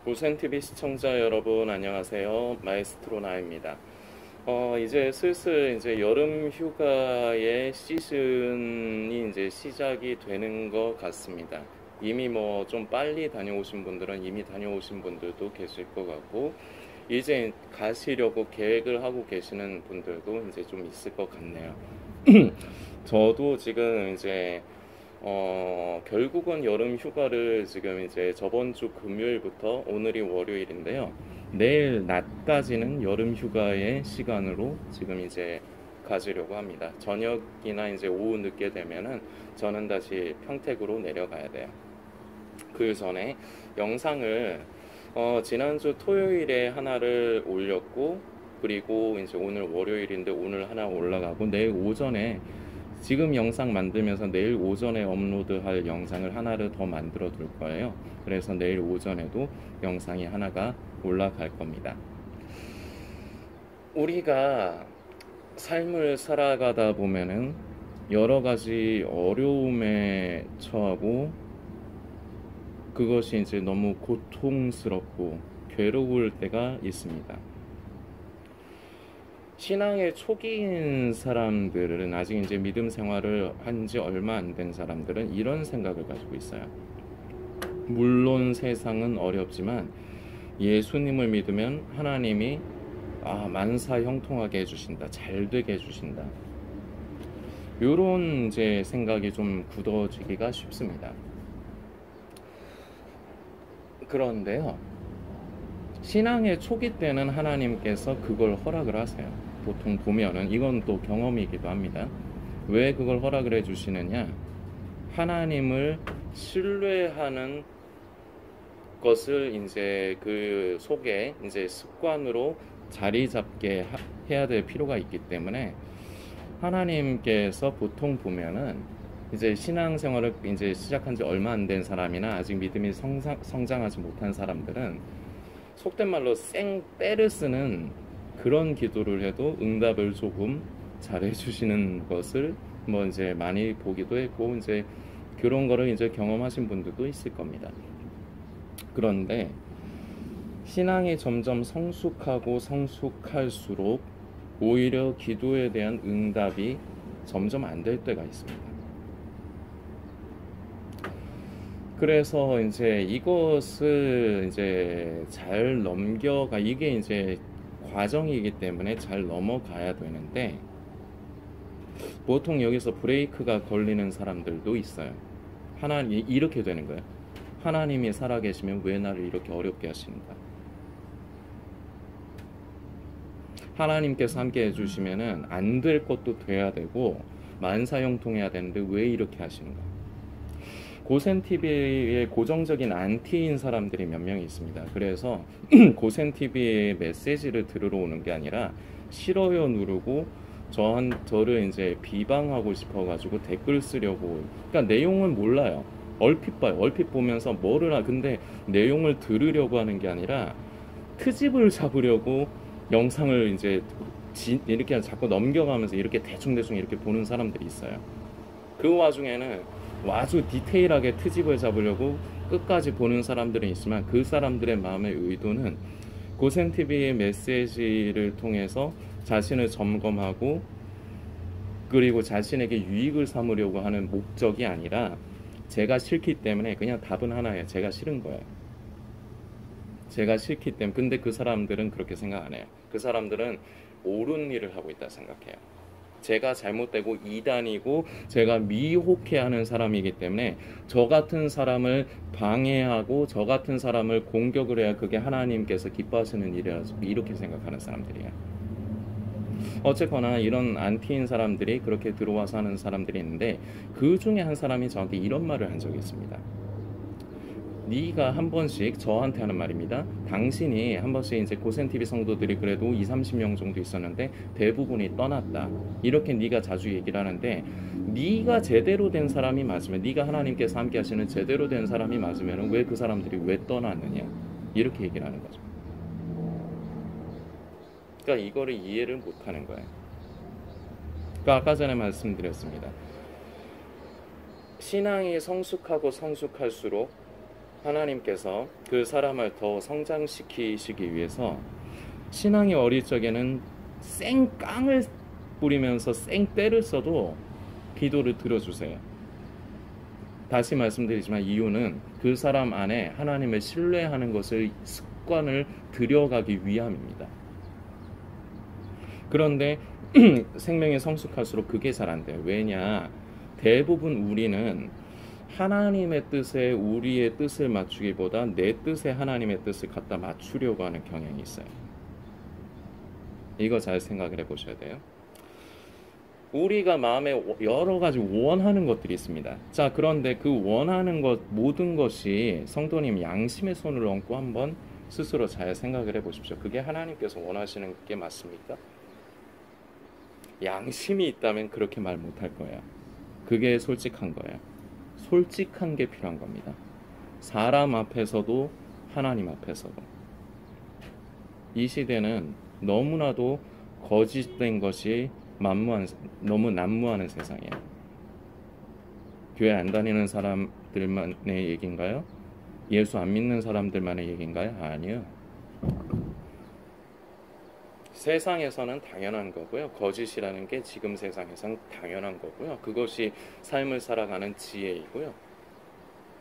고센TV 시청자 여러분 안녕하세요. 마에스트로 나입니다. 이제 슬슬 이제 여름 휴가의 시즌이 이제 시작이 되는 것 같습니다. 이미 뭐 좀 빨리 다녀오신 분들은 이미 다녀오신 분들도 계실 것 같고, 이제 가시려고 계획을 하고 계시는 분들도 이제 좀 있을 것 같네요. 저도 지금 이제 결국은 여름 휴가를 지금 이제 저번 주 금요일부터 오늘이 월요일인데요. 내일 낮까지는 여름 휴가의 시간으로 지금 이제 가지려고 합니다. 저녁이나 이제 오후 늦게 되면은 저는 다시 평택으로 내려가야 돼요. 그 전에 영상을 지난주 토요일에 하나를 올렸고, 그리고 이제 오늘 월요일인데 오늘 하나 올라가고, 내일 오전에 지금 영상 만들면서 내일 오전에 업로드할 영상을 하나를 더 만들어 둘 거예요. 그래서 내일 오전에도 영상이 하나가 올라갈 겁니다. 우리가 삶을 살아가다 보면은 여러 가지 어려움에 처하고, 그것이 이제 너무 고통스럽고 괴로울 때가 있습니다. 신앙의 초기인 사람들은, 아직 이제 믿음 생활을 한 지 얼마 안 된 사람들은 이런 생각을 가지고 있어요. 물론 세상은 어렵지만 예수님을 믿으면 하나님이 만사 형통하게 해주신다, 잘 되게 해주신다, 이런 이제 생각이 좀 굳어지기가 쉽습니다. 그런데요, 신앙의 초기 때는 하나님께서 그걸 허락을 하세요. 보통 보면은 이건 또 경험이기도 합니다. 왜 그걸 허락을 해주시느냐? 하나님을 신뢰하는 것을 이제 그 속에 이제 습관으로 자리 잡게 해야 될 필요가 있기 때문에, 하나님께서 보통 보면은 이제 신앙생활을 이제 시작한 지 얼마 안 된 사람이나 아직 믿음이 성장하지 못한 사람들은 속된 말로 생 때를 쓰는 그런 기도를 해도 응답을 조금 잘해 주시는 것을 뭐 이제 많이 보기도 했고, 이제 그런 거를 이제 경험하신 분들도 있을 겁니다. 그런데 신앙이 점점 성숙하고 성숙할수록 오히려 기도에 대한 응답이 점점 안 될 때가 있습니다. 그래서 이제 이것을 이제 잘 넘겨가, 이게 이제 과정이기 때문에 잘 넘어가야 되는데, 보통 여기서 브레이크가 걸리는 사람들도 있어요. 하나님, 이렇게 되는 거예요. 하나님이 살아계시면 왜 나를 이렇게 어렵게 하시는가? 하나님께서 함께 해주시면은 안 될 것도 돼야 되고 만사형통해야 되는데 왜 이렇게 하시는가? 고센TV의 고정적인 안티인 사람들이 몇 명 있습니다. 그래서 고센TV의 메시지를 들으러 오는 게 아니라 싫어요 누르고 저를 이제 비방하고 싶어가지고 댓글 쓰려고, 그러니까 내용은 몰라요. 얼핏 봐요. 얼핏 보면서 근데 내용을 들으려고 하는 게 아니라 트집을 잡으려고 영상을 이제 이렇게 자꾸 넘겨가면서 이렇게 대충대충 이렇게 보는 사람들이 있어요. 그 와중에는 아주 디테일하게 트집을 잡으려고 끝까지 보는 사람들은 있지만, 그 사람들의 마음의 의도는 고센TV의 메시지를 통해서 자신을 점검하고, 그리고 자신에게 유익을 삼으려고 하는 목적이 아니라, 제가 싫기 때문에, 그냥 답은 하나예요. 제가 싫은 거예요. 제가 싫기 때문에. 근데 그 사람들은 그렇게 생각 안 해요. 그 사람들은 옳은 일을 하고 있다 생각해요. 제가 잘못되고 이단이고 제가 미혹해하는 사람이기 때문에 저 같은 사람을 방해하고 저 같은 사람을 공격을 해야 그게 하나님께서 기뻐하시는 일이라서, 이렇게 생각하는 사람들이에요. 어쨌거나 이런 안티인 사람들이 그렇게 들어와서 하는 사람들이 있는데, 그 중에 한 사람이 저한테 이런 말을 한 적이 있습니다. 네가 한 번씩, 저한테 하는 말입니다. 당신이 한 번씩 이제 고센TV 성도들이 그래도 20-30명 정도 있었는데 대부분이 떠났다, 이렇게 네가 자주 얘기를 하는데, 네가 제대로 된 사람이 맞으면, 네가 하나님께서 함께 하시는 제대로 된 사람이 맞으면 왜 그 사람들이 왜 떠났느냐, 이렇게 얘기를 하는 거죠. 그러니까 이거를 이해를 못하는 거예요. 그러니까 아까 전에 말씀드렸습니다. 신앙이 성숙하고 성숙할수록 하나님께서 그 사람을 더 성장시키시기 위해서 신앙이 어릴 적에는 쌩깡을 뿌리면서 쌩때를 써도 기도를 들어주세요. 다시 말씀드리지만 이유는 그 사람 안에 하나님을 신뢰하는 것을 습관을 들여가기 위함입니다. 그런데 생명이 성숙할수록 그게 잘 안 돼요. 왜냐? 대부분 우리는 하나님의 뜻에 우리의 뜻을 맞추기보다 내 뜻에 하나님의 뜻을 갖다 맞추려고 하는 경향이 있어요. 이거 잘 생각을 해보셔야 돼요. 우리가 마음에 여러 가지 원하는 것들이 있습니다. 자, 그런데 그 원하는 것 모든 것이 성도님 양심의 손을 얹고 한번 스스로 잘 생각을 해보십시오. 그게 하나님께서 원하시는 게 맞습니까? 양심이 있다면 그렇게 말 못할 거예요. 그게 솔직한 거예요. 솔직한 게 필요한 겁니다. 사람 앞에서도 하나님 앞에서도. 이 시대는 너무나도 거짓된 것이 너무 난무하는 세상이에요. 교회 안 다니는 사람들만의 얘기인가요? 예수 안 믿는 사람들만의 얘기인가요? 아니요. 세상에서는 당연한 거고요. 거짓이라는 게 지금 세상에선 당연한 거고요. 그것이 삶을 살아가는 지혜이고요.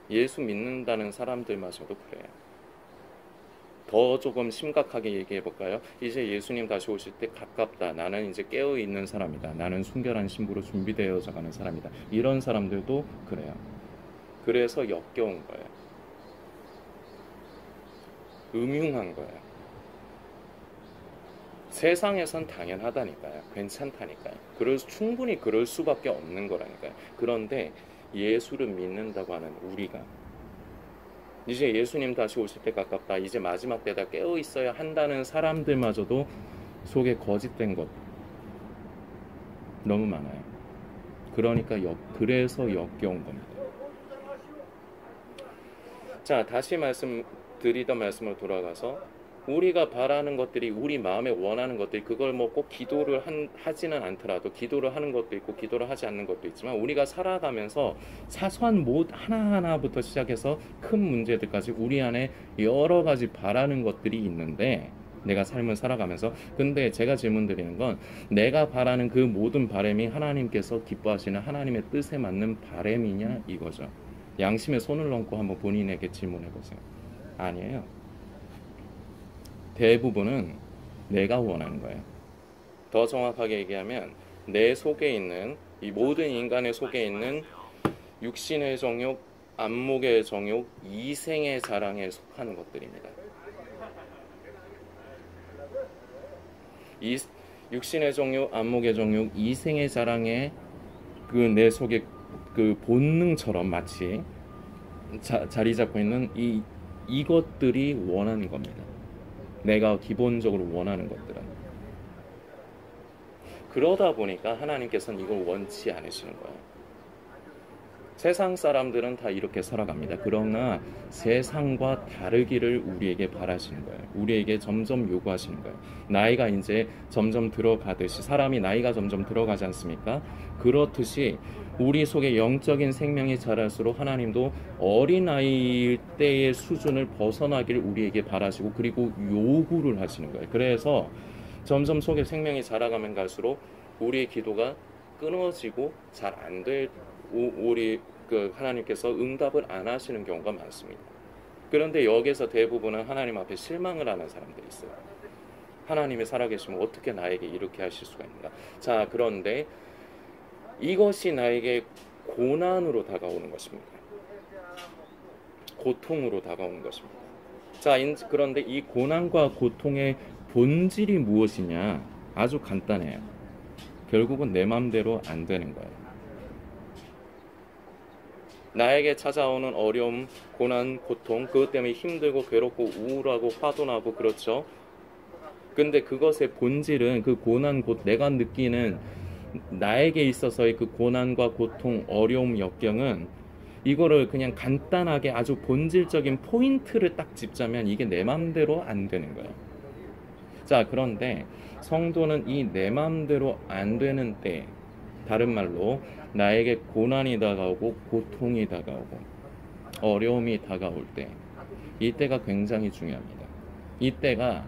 예수 믿는다는 사람들마저도 그래요. 더 조금 심각하게 얘기해 볼까요? 이제 예수님 다시 오실 때 가깝다. 나는 이제 깨어 있는 사람이다. 나는 순결한 신부로 준비되어져 가는 사람이다. 이런 사람들도 그래요. 그래서 역겨운 거예요. 음흉한 거예요. 세상에선 당연하다니까요. 괜찮다니까요. 충분히 그럴 수밖에 없는 거라니까요. 그런데 예수를 믿는다고 하는 우리가 이제 예수님 다시 오실 때 가깝다. 이제 마지막 때다 깨어 있어야 한다는 사람들마저도 속에 거짓된 것 너무 많아요. 그러니까 그래서 역겨운 겁니다. 자, 다시 드리던 말씀으로 돌아가서 우리가 바라는 것들이 우리 마음에 원하는 것들이 그걸 뭐 꼭 기도를 하지는 않더라도 기도를 하는 것도 있고 기도를 하지 않는 것도 있지만 우리가 살아가면서 사소한 하나하나부터 시작해서 큰 문제들까지 우리 안에 여러 가지 바라는 것들이 있는데 내가 삶을 살아가면서 근데 제가 질문 드리는 건 내가 바라는 그 모든 바람이 하나님께서 기뻐하시는 하나님의 뜻에 맞는 바람이냐 이거죠. 양심에 손을 얹고 한번 본인에게 질문해 보세요. 아니에요. 대부분은 내가 원하는 거예요. 더 정확하게 얘기하면 내 속에 있는 이 모든 인간의 속에 있는 육신의 정욕, 안목의 정욕, 이생의 자랑에 속하는 것들입니다. 이 육신의 정욕, 안목의 정욕, 이생의 자랑에 그 내 속에 그 본능처럼 마치 자리 잡고 있는 이것들이 원하는 겁니다. 내가 기본적으로 원하는 것들은. 그러다 보니까 하나님께서는 이걸 원치 않으시는 거예요. 세상 사람들은 다 이렇게 살아갑니다. 그러나 세상과 다르기를 우리에게 바라시는 거예요. 우리에게 점점 요구하시는 거예요. 나이가 이제 점점 들어가듯이 사람이 나이가 점점 들어가지 않습니까? 그렇듯이 우리 속에 영적인 생명이 자랄수록 하나님도 어린아이 때의 수준을 벗어나기를 우리에게 바라시고 그리고 요구를 하시는 거예요. 그래서 점점 속에 생명이 자라가면 갈수록 우리의 기도가 끊어지고 잘 안 될 우리 하나님께서 응답을 안 하시는 경우가 많습니다. 그런데 여기서 대부분은 하나님 앞에 실망을 하는 사람들이 있어요. 하나님이 살아계시면 어떻게 나에게 이렇게 하실 수가 있는가? 자, 그런데 이것이 나에게 고난으로 다가오는 것입니다. 고통으로 다가오는 것입니다. 자, 그런데 이 고난과 고통의 본질이 무엇이냐? 아주 간단해요. 결국은 내 마음대로 안 되는 거예요. 나에게 찾아오는 어려움, 고난, 고통, 그것 때문에 힘들고 괴롭고 우울하고 화도 나고 그렇죠. 근데 그것의 본질은 그 고난, 내가 느끼는 나에게 있어서의 그 고난과 고통, 어려움, 역경은 이거를 그냥 간단하게 아주 본질적인 포인트를 딱 짚자면 이게 내 맘대로 안 되는 거예요. 자, 그런데 성도는 이 내 맘대로 안 되는 때, 다른 말로 나에게 고난이 다가오고 고통이 다가오고 어려움이 다가올 때, 이때가 굉장히 중요합니다. 이때가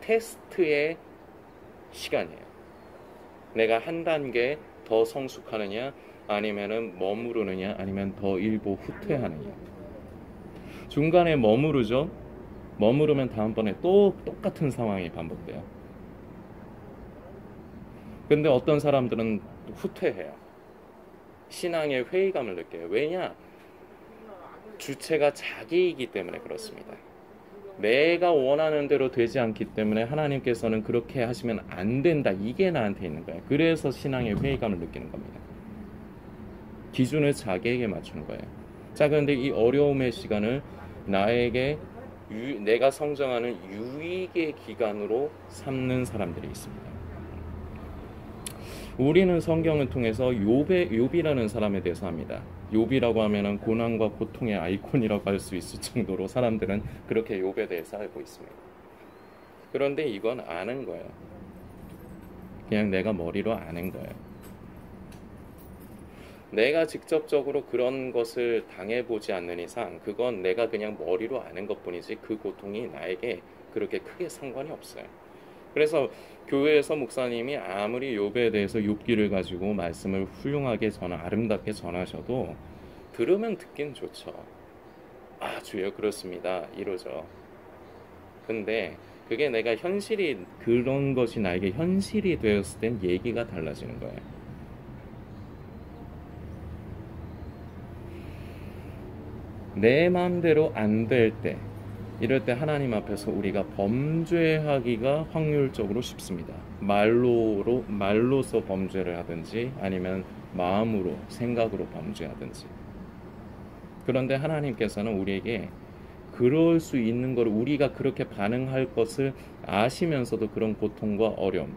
테스트의 시간이에요. 내가 한 단계 더 성숙하느냐, 아니면은 머무르느냐, 아니면 더 일부 후퇴하느냐. 중간에 머무르죠. 머무르면 다음번에 또 똑같은 상황이 반복돼요. 근데 어떤 사람들은 후퇴해요. 신앙의 회의감을 느껴요. 왜냐? 주체가 자기이기 때문에 그렇습니다. 내가 원하는 대로 되지 않기 때문에 하나님께서는 그렇게 하시면 안 된다. 이게 나한테 있는 거예요. 그래서 신앙의 회의감을 느끼는 겁니다. 기준을 자기에게 맞추는 거예요. 자, 그런데 이 어려움의 시간을 나에게 내가 성장하는 유익의 기간으로 삼는 사람들이 있습니다. 우리는 성경을 통해서 욥이라는 사람에 대해서 합니다. 욥이라고 하면은 고난과 고통의 아이콘이라고 할 수 있을 정도로 사람들은 그렇게 욥에 대해서 알고 있습니다. 그런데 이건 아는 거예요. 그냥 내가 머리로 아는 거예요. 내가 직접적으로 그런 것을 당해보지 않는 이상 그건 내가 그냥 머리로 아는 것뿐이지 그 고통이 나에게 그렇게 크게 상관이 없어요. 그래서 교회에서 목사님이 아무리 욥에 대해서 욥기를 가지고 말씀을 훌륭하게 아름답게 전하셔도 들으면 듣긴 좋죠. 아, 주여 그렇습니다. 이러죠. 근데 그게 내가 그런 것이 나에게 현실이 되었을 땐 얘기가 달라지는 거예요. 내 마음대로 안 될 때, 이럴 때 하나님 앞에서 우리가 범죄하기가 확률적으로 쉽습니다. 말로서 범죄를 하든지 아니면 마음으로, 생각으로 범죄하든지. 그런데 하나님께서는 우리에게 그럴 수 있는 걸, 우리가 그렇게 반응할 것을 아시면서도 그런 고통과 어려움,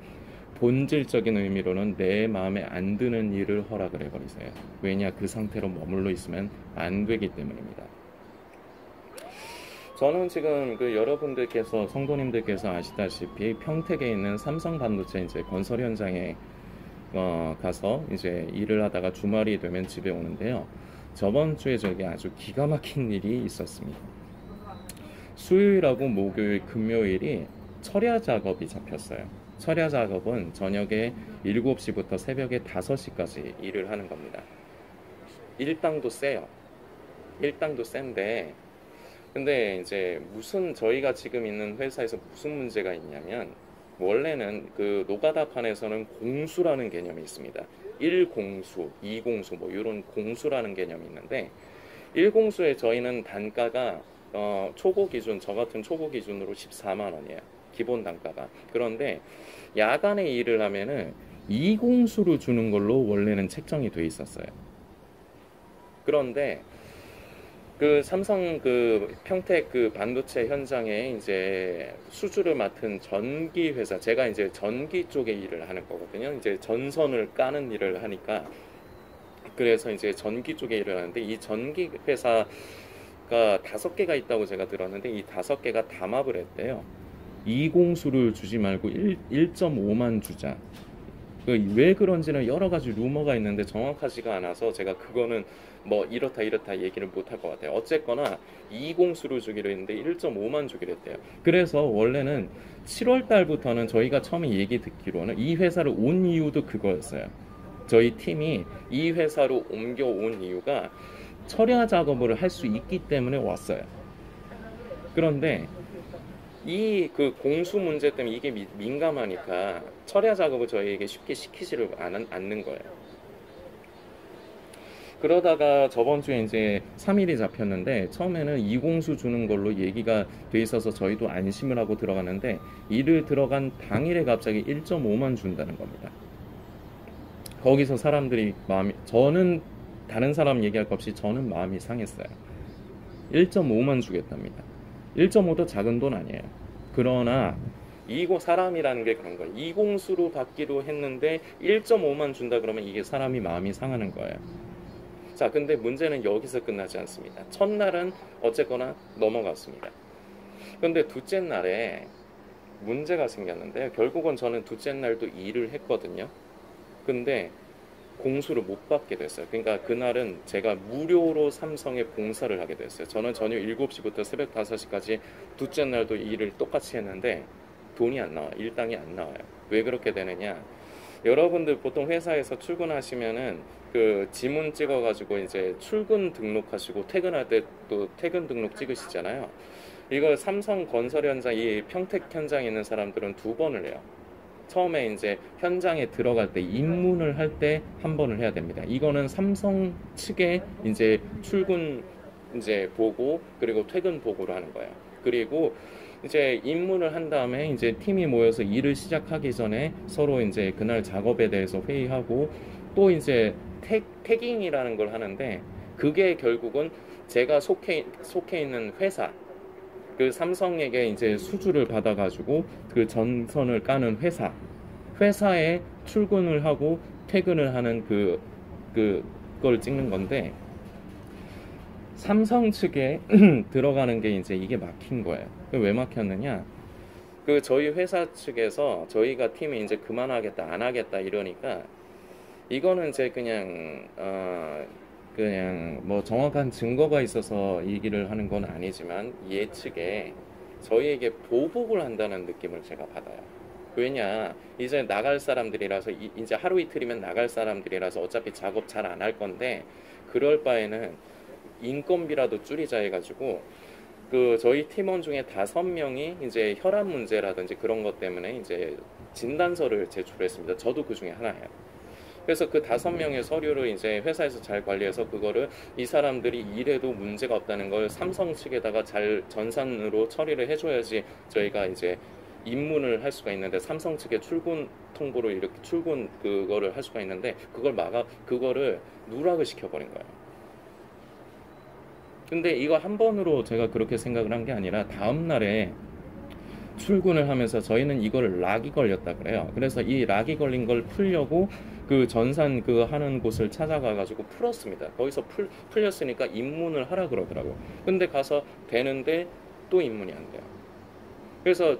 본질적인 의미로는 내 마음에 안 드는 일을 허락을 해버리세요. 왜냐? 그 상태로 머물러 있으면 안 되기 때문입니다. 저는 지금 여러분들께서, 성도님들께서 아시다시피 평택에 있는 삼성 반도체 이제 건설 현장에 가서 이제 일을 하다가 주말이 되면 집에 오는데요. 저번 주에 저기 아주 기가 막힌 일이 있었습니다. 수요일하고 목요일, 금요일이 철야 작업이 잡혔어요. 철야 작업은 저녁에 7시부터 새벽에 5시까지 일을 하는 겁니다. 일당도 세요. 일당도 센데, 근데 이제 저희가 지금 있는 회사에서 무슨 문제가 있냐면, 원래는 그 노가다판에서는 공수라는 개념이 있습니다. 1공수, 2공수 뭐 이런 공수라는 개념이 있는데, 1공수에 저희는 단가가 초고 기준, 저 같은 초고 기준으로 14만 원이에요. 기본 단가가. 그런데 야간에 일을 하면은 2공수를 주는 걸로 원래는 책정이 돼 있었어요. 그런데 그 삼성 평택 반도체 현장에 이제 수주를 맡은 전기 회사, 제가 이제 전기 쪽에 일을 하는 거거든요. 이제 전선을 까는 일을 하니까, 그래서 이제 전기 쪽에 일을 하는데, 이 전기 회사가 5개가 있다고 제가 들었는데, 이 5개가 담합을 했대요. 2공수를 주지 말고 1.5만 주자. 왜 그런지는 여러 가지 루머가 있는데 정확하지가 않아서 제가 그거는 뭐 이렇다 얘기를 못할 것 같아요. 어쨌거나 2공수를 주기로 했는데 1.5만 주기로 했대요. 그래서 원래는 7월 달부터는 저희가 처음에 얘기 듣기로는 이 회사를 온 이유도 그거였어요. 저희 팀이 이 회사로 옮겨온 이유가 철야 작업을 할 수 있기 때문에 왔어요. 그런데 이 공수 문제 때문에 이게 민감하니까 철야 작업을 저희에게 쉽게 시키지를 않는 거예요. 그러다가 저번 주에 이제 3일이 잡혔는데, 처음에는 2공수 주는 걸로 얘기가 돼 있어서 저희도 안심을 하고 들어갔는데, 일을 들어간 당일에 갑자기 1.5만 준다는 겁니다. 거기서 사람들이 저는 다른 사람 얘기할 것 없이 저는 마음이 상했어요. 1.5만 주겠답니다. 1.5도 작은 돈 아니에요. 그러나 사람이라는 게 그런 거예요. 2공수로 받기로 했는데 1.5만 준다 그러면 이게 사람이 마음이 상하는 거예요. 자, 근데 문제는 여기서 끝나지 않습니다. 첫날은 어쨌거나 넘어갔습니다. 근데 둘째 날에 문제가 생겼는데요. 결국은 저는 둘째 날도 일을 했거든요. 근데 공수를 못 받게 됐어요. 그러니까 그날은 제가 무료로 삼성에 봉사를 하게 됐어요. 저는 저녁 7시부터 새벽 5시까지 둘째 날도 일을 똑같이 했는데 돈이 안 나와요. 일당이 안 나와요. 왜 그렇게 되느냐? 여러분들 보통 회사에서 출근하시면은 그 지문 찍어가지고 이제 출근 등록하시고 퇴근할 때 또 퇴근 등록 찍으시잖아요. 이걸 삼성 건설 현장, 이 평택 현장에 있는 사람들은 두 번을 해요. 처음에 이제 현장에 들어갈 때 입문을 할 때 한 번을 해야 됩니다. 이거는 삼성 측에 이제 출근 이제 보고 그리고 퇴근 보고를 하는 거예요. 그리고 이제 입문을 한 다음에 이제 팀이 모여서 일을 시작하기 전에 서로 이제 그날 작업에 대해서 회의하고 또 이제 태깅이라는 걸 하는데 그게 결국은 제가 속해 있는 회사 그 삼성에게 이제 수주를 받아가지고 그 전선을 까는 회사에 출근을 하고 퇴근을 하는 그걸 찍는 건데 삼성 측에 들어가는 게 이제 이게 막힌 거예요. 왜 막혔느냐? 그 저희 회사 측에서 저희가 팀이 이제 그만하겠다, 안 하겠다 이러니까 이거는 이제 그냥 뭐 정확한 증거가 있어서 얘기를 하는 건 아니지만 예측에 저희에게 보복을 한다는 느낌을 제가 받아요. 왜냐, 이제 나갈 사람들이라서 이제 하루 이틀이면 나갈 사람들이라서 어차피 작업 잘 안 할 건데 그럴 바에는 인건비라도 줄이자 해가지고 그 저희 팀원 중에 5명이 이제 혈압 문제라든지 그런 것 때문에 이제 진단서를 제출했습니다. 저도 그 중에 하나예요. 그래서 그 5명의 서류를 이제 회사에서 잘 관리해서 그거를 이 사람들이 일해도 문제가 없다는 걸 삼성 측에다가 잘 전산으로 처리를 해줘야지 저희가 이제 입문을 할 수가 있는데 삼성 측에 출근 통보를 이렇게 출근 그거를 할 수가 있는데 그거를 누락을 시켜버린 거예요. 근데 이거 한 번으로 제가 그렇게 생각을 한 게 아니라 다음 날에 출근을 하면서 저희는 이거를 락이 걸렸다 그래요. 그래서 이 락이 걸린 걸 풀려고 그 전산 그 하는 곳을 찾아가 가지고 풀었습니다. 거기서 풀렸으니까 입문을 하라 그러더라고요. 근데 가서 되는데 또 입문이 안 돼요. 그래서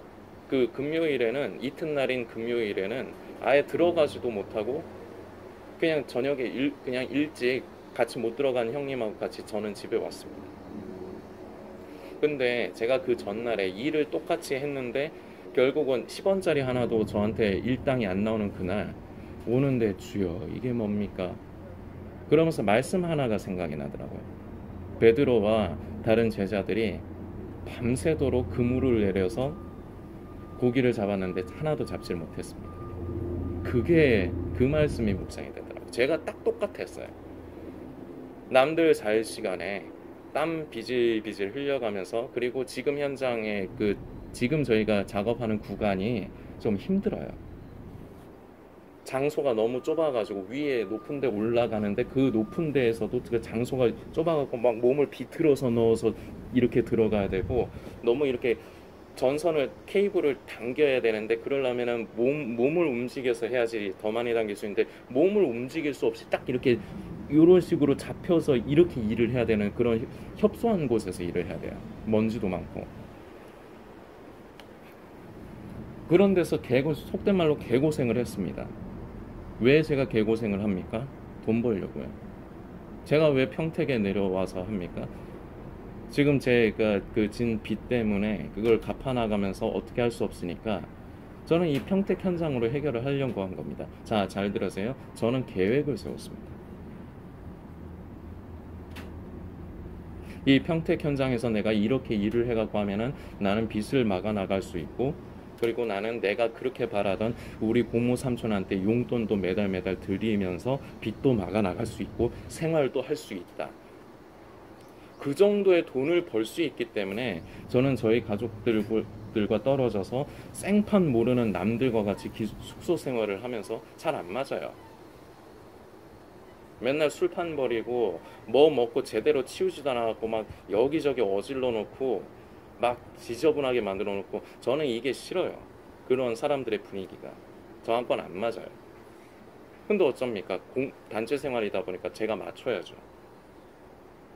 그 금요일에는 이튿날인 금요일에는 아예 들어가지도 못하고 그냥 저녁에 그냥 일찍 같이 못 들어간 형님하고 같이 저는 집에 왔습니다. 근데 제가 그 전날에 일을 똑같이 했는데 결국은 10원짜리 하나도 저한테 일당이 안 나오는 그날 오는데 주여 이게 뭡니까? 그러면서 말씀 하나가 생각이 나더라고요. 베드로와 다른 제자들이 밤새도록 그물을 내려서 고기를 잡았는데 하나도 잡질 못했습니다. 그게 그 말씀이 묵상이 되더라고요. 제가 딱 똑같았어요. 남들 잘 시간에 땀 비질비질 흘려가면서 그리고 지금 현장에 지금 저희가 작업하는 구간이 좀 힘들어요. 장소가 너무 좁아가지고 위에 높은 데 올라가는데 그 높은 데에서도 그 장소가 좁아가지고 막 몸을 비틀어서 넣어서 이렇게 들어가야 되고 너무 이렇게 전선을 케이블을 당겨야 되는데 그러려면은 몸을 움직여서 해야지 더 많이 당길 수 있는데 몸을 움직일 수 없이 딱 이렇게 이런 식으로 잡혀서 이렇게 일을 해야 되는 그런 협소한 곳에서 일을 해야 돼요. 먼지도 많고. 그런 데서 속된 말로 개고생을 했습니다. 왜 제가 개고생을 합니까? 돈 벌려고요. 제가 왜 평택에 내려와서 합니까? 지금 제가 그 진 빚 때문에 그걸 갚아나가면서 어떻게 할 수 없으니까 저는 이 평택 현장으로 해결을 하려고 한 겁니다. 자, 잘 들으세요. 저는 계획을 세웠습니다. 이 평택 현장에서 내가 이렇게 일을 해갖고 하면은 나는 빚을 막아 나갈 수 있고 그리고 나는 내가 그렇게 바라던 우리 고모 삼촌한테 용돈도 매달 드리면서 빚도 막아 나갈 수 있고 생활도 할 수 있다. 그 정도의 돈을 벌 수 있기 때문에 저는 저희 가족들과 떨어져서 생판 모르는 남들과 같이 숙소 생활을 하면서 잘 안 맞아요. 맨날 술판 버리고 뭐 먹고 제대로 치우지도 않았고 막 여기저기 어질러 놓고 막 지저분하게 만들어 놓고 저는 이게 싫어요. 그런 사람들의 분위기가 저한테는 안 맞아요. 근데 어쩝니까? 단체 생활이다 보니까 제가 맞춰야죠.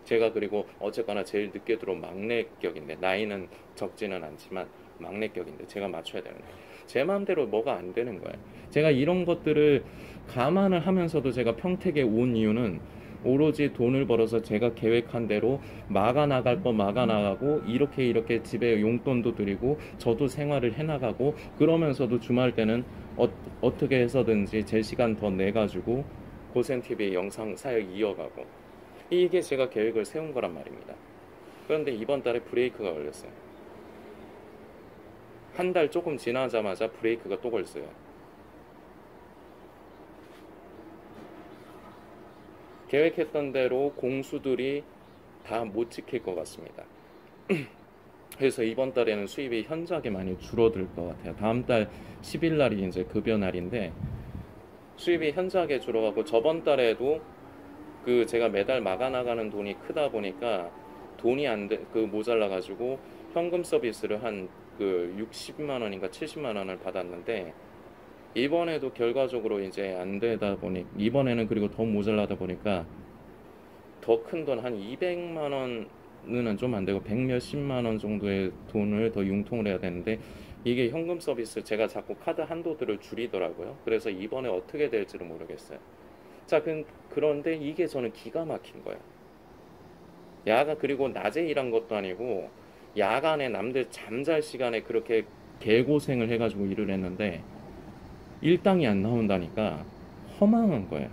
제가 그리고 어쨌거나 제일 늦게 들어온 막내격인데 나이는 적지는 않지만 막내격인데 제가 맞춰야 되는데 제 마음대로 뭐가 안 되는 거예요. 제가 이런 것들을 감안을 하면서도 제가 평택에 온 이유는 오로지 돈을 벌어서 제가 계획한 대로 막아 나갈 거 막아 나가고 이렇게 집에 용돈도 드리고 저도 생활을 해 나가고 그러면서도 주말 때는 어떻게 해서든지 제 시간 더 내가지고 고센TV 영상 사역 이어가고 이게 제가 계획을 세운 거란 말입니다. 그런데 이번 달에 브레이크가 걸렸어요. 한 달 조금 지나자마자 브레이크가 또 걸렸어요. 계획했던 대로 공수들이 다 못 지킬 것 같습니다. 그래서 이번 달에는 수입이 현저하게 많이 줄어들 것 같아요. 다음 달 10일 날이 이제 급여 날인데 수입이 현저하게 줄어가고 저번 달에도 그 제가 매달 막아 나가는 돈이 크다 보니까 돈이 모자라 가지고 현금 서비스를 한 그 60만 원인가 70만 원을 받았는데 이번에도 결과적으로 이제 안 되다 보니 이번에는 그리고 더 모자라다 보니까 더 큰 돈 한 200만 원은 좀 안 되고 100 몇십만 원 정도의 돈을 더 융통을 해야 되는데 이게 현금 서비스 제가 자꾸 카드 한도들을 줄이더라고요. 그래서 이번에 어떻게 될지를 모르겠어요. 자, 그런데 이게 저는 기가 막힌 거예요. 그리고 낮에 일한 것도 아니고 야간에 남들 잠잘 시간에 그렇게 개고생을 해가지고 일을 했는데 일당이 안 나온다니까 허망한 거예요.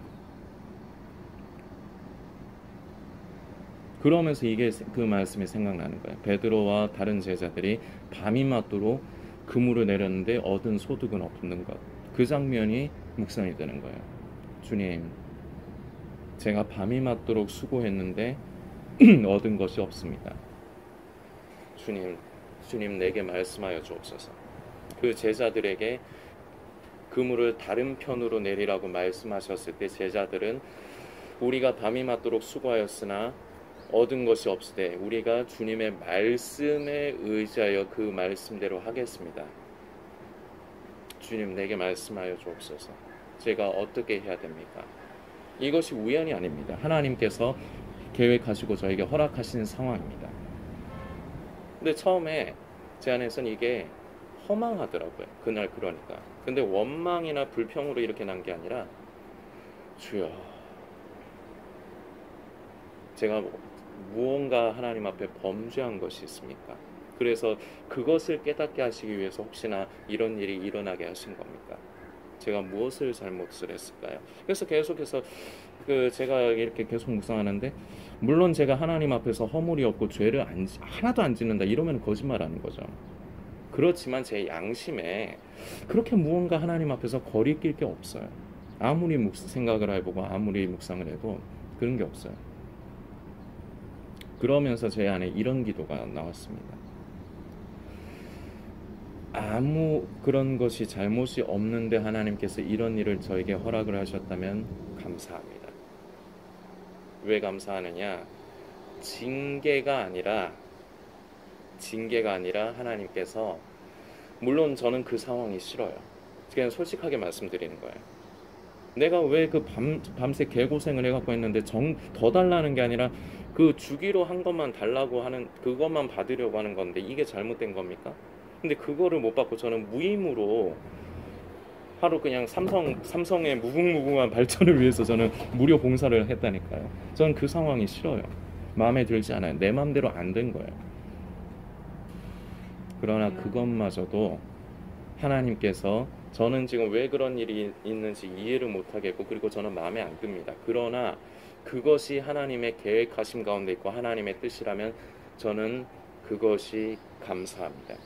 그러면서 이게 그 말씀이 생각나는 거예요. 베드로와 다른 제자들이 밤이 맞도록 그물을 내렸는데 얻은 소득은 없는 것. 그 장면이 묵상이 되는 거예요. 주님, 제가 밤이 맞도록 수고했는데 얻은 것이 없습니다. 주님 내게 말씀하여 주옵소서. 그 제자들에게 그물을 다른 편으로 내리라고 말씀하셨을 때 제자들은 우리가 밤이 맞도록 수고하였으나 얻은 것이 없으되 우리가 주님의 말씀에 의지하여 그 말씀대로 하겠습니다. 주님 내게 말씀하여 주옵소서. 제가 어떻게 해야 됩니까? 이것이 우연이 아닙니다. 하나님께서 계획하시고 저에게 허락하신 상황입니다. 근데 처음에 제 안에서는 이게 허망하더라고요. 그날 그러니까. 근데 원망이나 불평으로 이렇게 난 게 아니라 주여 제가 무언가 하나님 앞에 범죄한 것이 있습니까? 그래서 그것을 깨닫게 하시기 위해서 혹시나 이런 일이 일어나게 하신 겁니까? 제가 무엇을 잘못을 했을까요? 그래서 계속해서 제가 이렇게 계속 묵상하는데 물론 제가 하나님 앞에서 허물이 없고 죄를 하나도 안 짓는다 이러면 거짓말하는 거죠. 그렇지만 제 양심에 그렇게 무언가 하나님 앞에서 거리낄 게 없어요. 아무리 생각을 해보고 아무리 묵상을 해도 그런 게 없어요. 그러면서 제 안에 이런 기도가 나왔습니다. 아무 그런 것이 잘못이 없는데 하나님께서 이런 일을 저에게 허락을 하셨다면 감사합니다. 왜 감사하느냐? 징계가 아니라 하나님께서 물론 저는 그 상황이 싫어요. 그냥 솔직하게 말씀드리는 거예요. 내가 왜 밤새 개고생을 해갖고 했는데 더 달라는 게 아니라 그 주기로 한 것만 달라고 하는 그것만 받으려고 하는 건데 이게 잘못된 겁니까? 근데 그거를 못 받고 저는 무임으로 하루 그냥 삼성의 무궁무궁한 발전을 위해서 저는 무료 봉사를 했다니까요. 저는 그 상황이 싫어요. 마음에 들지 않아요. 내 마음대로 안 된 거예요. 그러나 그것마저도 하나님께서 저는 지금 왜 그런 일이 있는지 이해를 못하겠고 그리고 저는 마음에 안 듭니다. 그러나 그것이 하나님의 계획하심 가운데 있고 하나님의 뜻이라면 저는 그것이 감사합니다.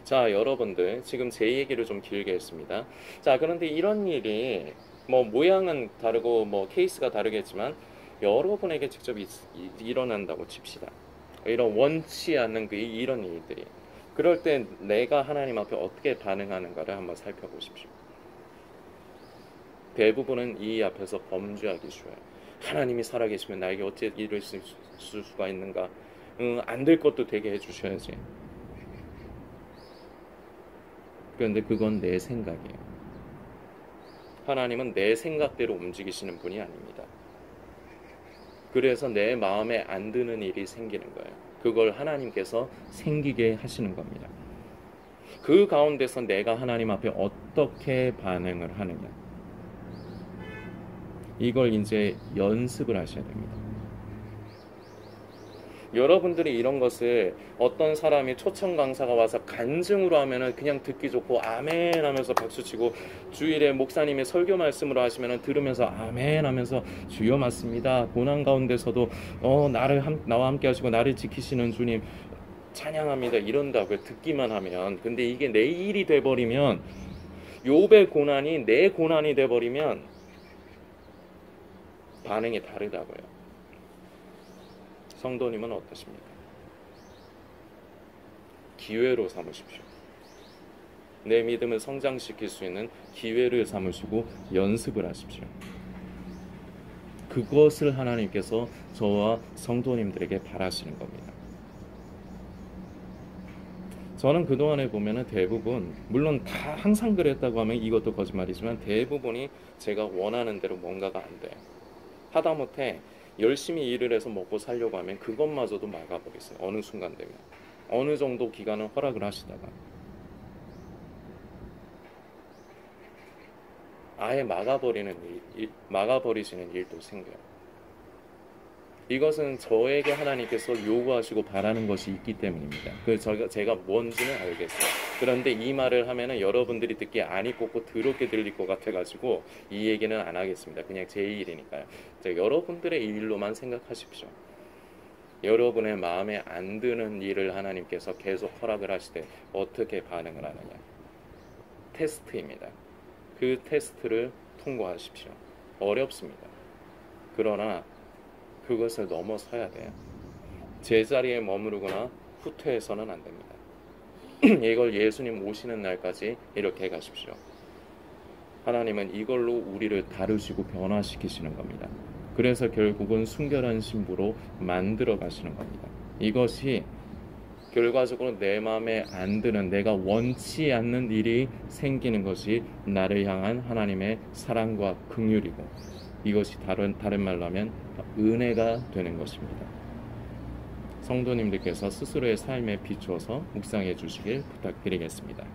자, 여러분들 지금 제 얘기를 좀 길게 했습니다. 자, 그런데 이런 일이 뭐 모양은 다르고 뭐 케이스가 다르겠지만 여러분에게 직접 일어난다고 칩시다. 이런 원치 않는 이런 일들이. 그럴 때 내가 하나님 앞에 어떻게 반응하는가를 한번 살펴보십시오. 대부분은 이 앞에서 범죄하기 쉬워요. 하나님이 살아계시면 나에게 어찌 이럴 수가 있는가? 안 될 것도 되게 해주셔야지. 그런데 그건 내 생각이에요. 하나님은 내 생각대로 움직이시는 분이 아닙니다. 그래서 내 마음에 안 드는 일이 생기는 거예요. 그걸 하나님께서 생기게 하시는 겁니다. 그 가운데서 내가 하나님 앞에 어떻게 반응을 하느냐, 이걸 이제 연습을 하셔야 됩니다. 여러분들이 이런 것을 어떤 사람이 초청 강사가 와서 간증으로 하면은 그냥 듣기 좋고 아멘 하면서 박수치고, 주일에 목사님의 설교 말씀으로 하시면은 들으면서 아멘 하면서 주여 맞습니다, 고난 가운데서도 나와 함께 하시고 나를 지키시는 주님 찬양합니다 이런다고요. 듣기만 하면. 근데 이게 내 일이 돼버리면, 욥의 고난이 내 고난이 돼버리면 반응이 다르다고요. 성도님은 어떠십니까? 기회로 삼으십시오. 내 믿음을 성장시킬 수 있는 기회를 삼으시고 연습을 하십시오. 그것을 하나님께서 저와 성도님들에게 바라시는 겁니다. 저는 그동안에 보면은 대부분, 물론 다 항상 그랬다고 하면 이것도 거짓말이지만, 대부분이 제가 원하는 대로 뭔가가 안 돼요. 하다못해 열심히 일을 해서 먹고 살려고 하면 그것마저도 막아버리세요. 어느 순간 되면. 어느 정도 기간은 허락을 하시다가 아예 막아버리시는 일도 생겨요. 이것은 저에게 하나님께서 요구하시고 바라는 것이 있기 때문입니다. 그래서 제가 뭔지는 알겠어요. 그런데 이 말을 하면은 여러분들이 듣기에 안이 꽂고 더럽게 들릴 것 같아가지고 이 얘기는 안 하겠습니다. 그냥 제 일이니까요. 여러분들의 일로만 생각하십시오. 여러분의 마음에 안 드는 일을 하나님께서 계속 허락을 하시되 어떻게 반응을 하느냐. 테스트입니다. 그 테스트를 통과하십시오. 어렵습니다. 그러나 그것을 넘어서야 돼요. 제자리에 머무르거나 후퇴해서는 안 됩니다. 이걸 예수님 오시는 날까지 이렇게 가십시오. 하나님은 이걸로 우리를 다루시고 변화시키시는 겁니다. 그래서 결국은 순결한 신부로 만들어 가시는 겁니다. 이것이 결과적으로 내 마음에 안 드는, 내가 원치 않는 일이 생기는 것이 나를 향한 하나님의 사랑과 긍휼이고, 이것이 다른 말로 하면 은혜가 되는 것입니다. 성도님들께서 스스로의 삶에 비추어서 묵상해 주시길 부탁드리겠습니다.